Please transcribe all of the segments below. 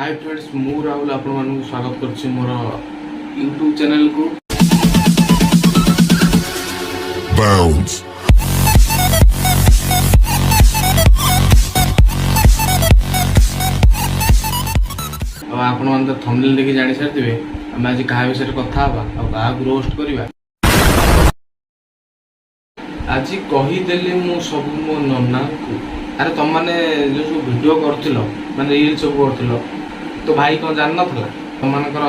Hi friends, मु राहुल आपन स्वागत करछि मोर यूट्यूब चैनल को। Bounce. आपण मन तो थंबनेल देखि जानि सारथिबे हम आज कहा विषय कथा हबा और कहा रोस्ट करबा। आज कही देली मु सब मो नन्ना को। अरे तुम माने जो सब वीडियो करथिलो माने रील सब करथिलो तो भाई को जान नथला तुम मानकर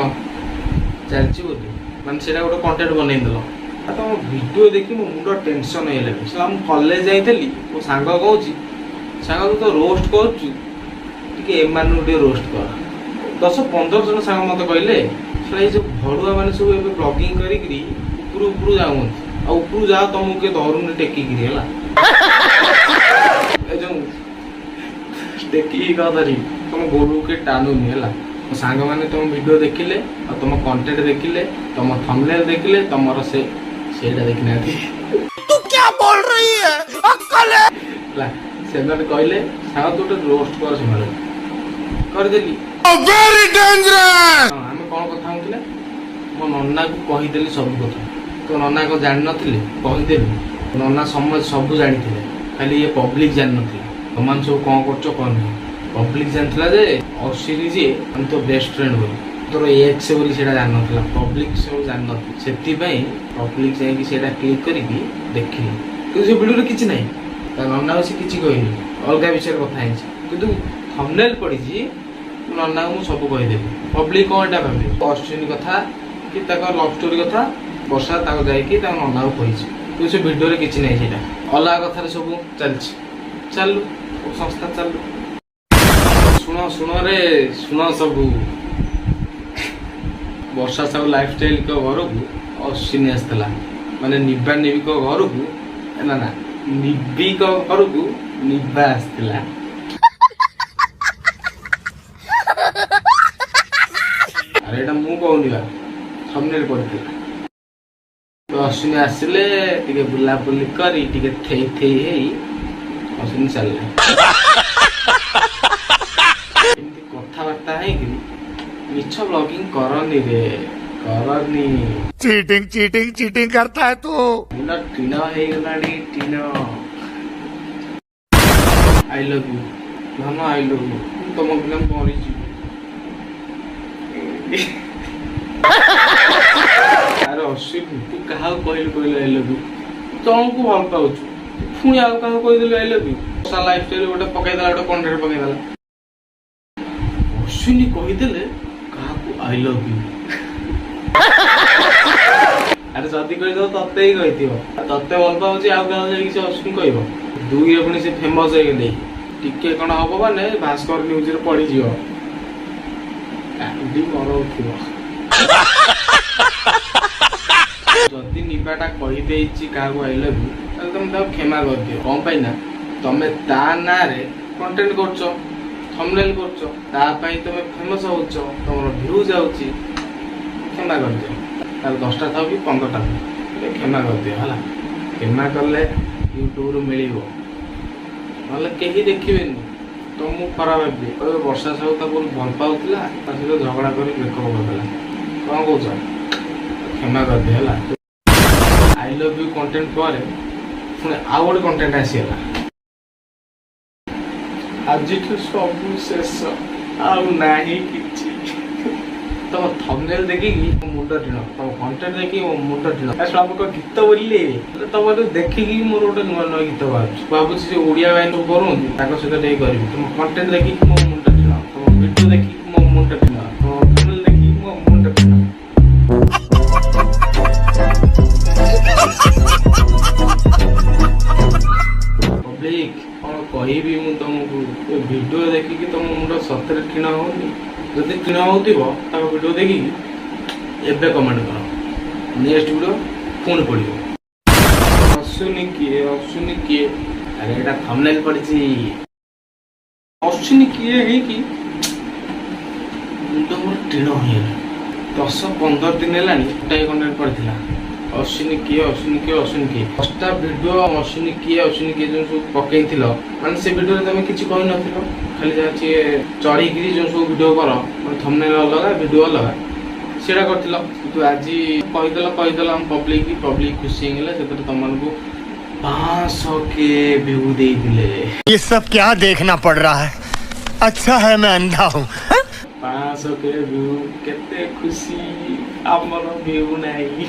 चलची बोली माने सेटा गोटे कंटेंट बनै देलो। आ तो वीडियो देखि मो मुंडो टेंशन हे लागै सला हम कॉलेज जाइतली ओ सांग कहूची सांग तो रोस्ट करछु टिके एमानु डे रोस्ट कर 10-15 जन सांग मते कहले सला ए जो भडुआ माने सब ए ब्लॉगिंग करी करी ऊपर ऊपर जाऊ आ ऊपर जा तुमको के धरुन टेकी करी हला ए जो टेकी का धरी तुम गोरु के टानुनी हला सांग माने तुम वीडियो देखिले और तुम कंटेंट देखिले तुम थंबनेल देखिले तुमर सेटा देखिना थी। तू क्या बोल रही है? अक्कल है? ला सेमन कहले सांग तो रोस्ट कर से कर देली। Very dangerous. हम कोन कथा होतिले मो नन्ना को कहि देली सब कथा तो नन्ना को जान नथिले कहि देली नन्ना समझ सब जानि थिले खाली ये पब्लिक जान नथिले तमान सब कोन करछो कोन पब्लिक जानथला जे अश्विनी जी हम तो बेस्ट फ्रेंड बोली तोर एक्स बोली सेटा जान नथला पब्लिक सब जान नथि सेति पई पब्लिक जाय कि सेटा क्लिक करी कि देखिली तो से वीडियो रे किछ नै त नन्ना से किछ कहिनी अलगा विषय कथा है किंतु थंबनेल पड़ी जी नन्ना को सब कहि देली पब्लिक कोनटा भाबी अश्विनी कथा कि ताका लव स्टोरी कथा वर्षा ताको जाय कि ता नन्ना को कहिछि तो से वीडियो रे किछ नै सेटा अलगा कथा रे सब चलछि चलु संस्था चलु सुनो सुनो रे सुनो सब वर्षा सब लाइफस्टाइल को घर को अश्विनी आसला माने निबा निबी को घर को ना ना निबी को घर को निबा आसला अरे एटा मु कहूनी बा थंबनेल पड़थिला तो अश्विनी आसिले टिके बुला बुली करी टिके थेई थेई हेई अश्विनी चलले एमती कथाबार्ता है कि मिछ ब्लॉगिंग करनी रे करनी चीटिंग चीटिंग चीटिंग करता है तू। मुना टीना हे गलाडी टीना आई लव यू मामा आई लव यू तुम बिना मरी जी अरे अश्विनी तू कहा कहलु कहलु आई लव यू तुमको भल पाउछु पुणी आउ कहा कहि देलु आई लव यू सा लाइफस्टाइल गोटे पकाई देला गोटे कंटेंट पकाई देला अश्विनी कहि देले कहा को आई लव यू अरे जदी कहि दो तते ही कहिथियो तते भल पाउछि आउ कहा जाई कि अश्विनी कहबो दुई अपनी से फेमस हो गले टिके कोन हबो माने भास्कर न्यूज रे पड़ी जियो कांडी मरो थियो जदी निबाटा कहि देछि का को आई लव यू त तुम त क्षमा कर दियो कोन पई ना तमे ता ना रे कंटेंट करछो थंबनेल करछो ता पई तमे फेमस होछो तमरो व्यू जाउची क्षमा कर दियो तार 10टा था कि 15टा क्षमा कर दियो हला क्षमा करले यूट्यूब रो मिलिबो नले केही देखिबेनी तो मु खराब हेबी ओए वर्षा सब ता बहुत भल पाउतला ता से झगड़ा करी ब्रेकअप कर देला कोन कहछ क्षमा कर दे हला आई लव यू कंटेंट पर पुणे आउ गोटे कंटेंट आसीला आज सब शेष आउ नाही किछि तो थंबनेल देखि कि मुंडा टिनो तो कंटेंट देखि मुंडा टिनो असला को गीत बोलले तो मते देखि कि मोर गोटे नुवा नुवा गीत बाबू से ओडिया गायन करू ताको से टे करबी तुम कंटेंट देखि मो मुंडा टिनो तो वीडियो देखि मो मुंडा टिनो तो थंबनेल देखि मो मुंडा टिनो पब्लिक कोन कहिबी मु तुमको वीडियो देखि कि तुम मुंडा सतरे टिनो होनी जदि टिनो होतिबो ताको वीडियो देखि एबे कमेंट करो नेक्स्ट वीडियो पुणी पड़ियो अश्विनी किए अरे एटा थंबनेल पड़िछि अश्विनी किए है कि मुंडो मोर टिनो हे 10-15 दिन हेलानी टाइ कंटेंट पड़थिला ଅଶ୍ୱିନୀ କିଏ ଦଶଟା ଭିଡ଼ିଓ ଅଶ୍ୱିନୀ କିଏ ଯେଉଁ ସବୁ ପକେଇଥିଲ ମାନେ ସେ ଭିଡ଼ିଓରେ ତମେ କିଛି କହିନଥିଲ, ଖାଲି ଯାହା ସିଏ ଚଢ଼ିକିରି ଯେଉଁ ସବୁ ଭିଡ଼ିଓ କର ମାନେ ଥମ୍ବନେଲ୍ ଅଲଗା ଭିଡ଼ିଓ ଅଲଗା ସେଇଟା କରିଥିଲ। କିନ୍ତୁ ଆଜି କହିଦେଲ ଆମ ପବ୍ଲିକ ଖୁସି ହେଇଗଲେ, ସେଥିରେ ତମମାନଙ୍କୁ 500K ଭ୍ୟୁ ଦେଇଥିଲେ। ये सब क्या देखना पड़ रहा है? अच्छा है मैं अंधा हूँ। 500K ଭ୍ୟୁ କେତେ ଖୁସି, ଆମର ଭ୍ୟୁ ନାହିଁ।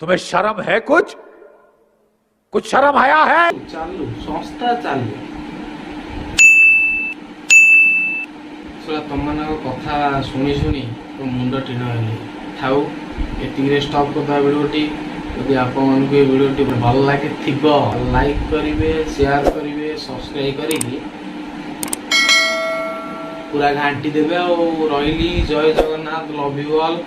तुम्हें शर्म है? कुछ शर्म आया है? ଚାଲୁ ସଂସ୍ଥା ଚାଲୁ। ତମମାନଙ୍କ କଥା ଶୁଣି ତ ମୁଣ୍ଡ ଟିଣ ହେଲି। ଥାଉ ଏତିକିରେ ଷ୍ଟପ୍ କରିଦେବା ଭିଡ଼ିଓଟି। ଯଦି ଆପଣମାନଙ୍କୁ ଏ ଭିଡ଼ିଓଟି ଭଲ ଲାଗିଥିବ ଲାଇକ୍ କରିବେ, ସେୟାର କରିବେ, ସବସ୍କ୍ରାଇବ୍ କରିକି ପୁରା ଘାଣ୍ଟି ଦେବେ। ଆଉ ରହିଲି, ଜୟ ଜଗନ୍ନାଥ, ଲଭ୍ ୟୁ ଅଲ୍।